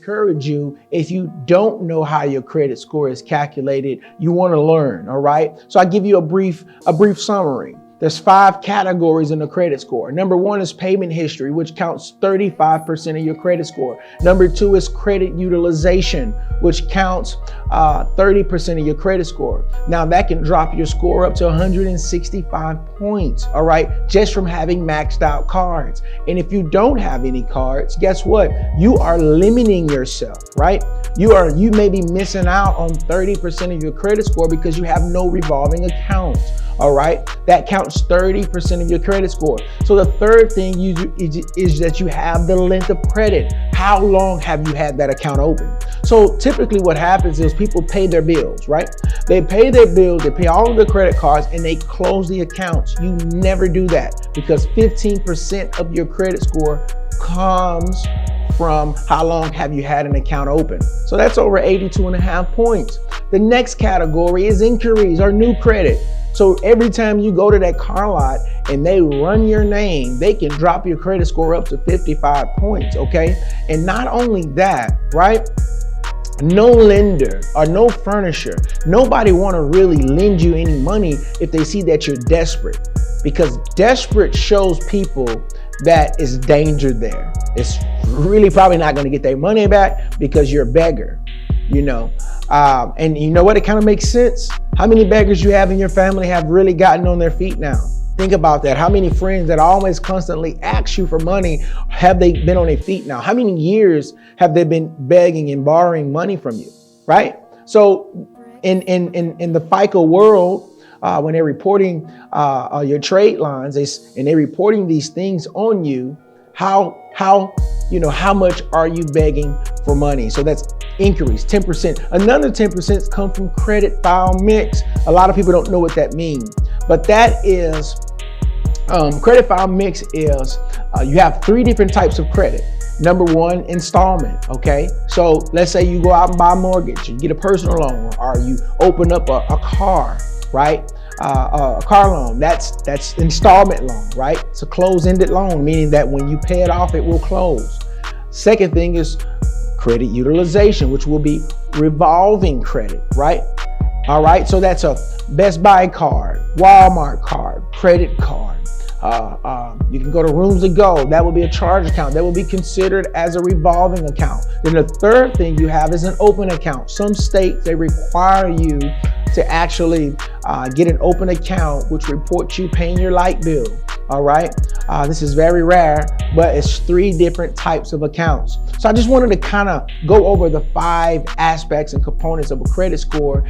encourage you, if you don't know how your credit score is calculated, you want to learn, all right? So I give you a brief summary. There's 5 categories in the credit score. Number 1 is payment history, which counts 35% of your credit score. Number 2 is credit utilization, which counts 30% of your credit score. Now that can drop your score up to 165 points, all right, just from having maxed out cards. And if you don't have any cards, guess what? You are limiting yourself, right? You may be missing out on 30% of your credit score because you have no revolving accounts. All right, that counts 30% of your credit score. So the third thing is that you have the length of credit. How long have you had that account open? So typically what happens is people pay their bills, right? They pay their bills, they pay all of their credit cards, and they close the accounts. You never do that because 15% of your credit score comes from how long have you had an account open. So that's over 82.5 points. The next category is inquiries or new credit. So every time you go to that car lot and they run your name, they can drop your credit score up to 55 points, okay? And not only that, right? No lender or no furnisher, nobody want to really lend you any money if they see that you're desperate, because desperate shows people that is danger there. It's really probably not going to get their money back because you're a beggar, you know. And you know what? It kind of makes sense. How many beggars you have in your family have really gotten on their feet now? Think about that. How many friends that always constantly ask you for money have they been on their feet now? How many years have they been begging and borrowing money from you, right? So in the FICO world, when they're reporting your trade lines and they're reporting these things on you, how much are you begging for money? So that's inquiries, 10%. Another 10% come from credit file mix. A lot of people don't know what that means, but that is, credit file mix is, you have 3 different types of credit. Number 1, installment, okay? So let's say you go out and buy a mortgage, you get a personal loan, or you open up a car, right? A car loan, that's installment loan, right? It's a closed-ended loan, meaning that when you pay it off, it will close. Second thing is credit utilization, which will be revolving credit, right? All right, so that's a Best Buy card, Walmart card, credit card. You can go to Rooms to Go. That will be a charge account. That will be considered as a revolving account. Then the third thing you have is an open account. Some states, they require you to actually get an open account, which reports you paying your light bill. All right. This is very rare, but it's 3 different types of accounts. So I just wanted to kind of go over the 5 aspects and components of a credit score.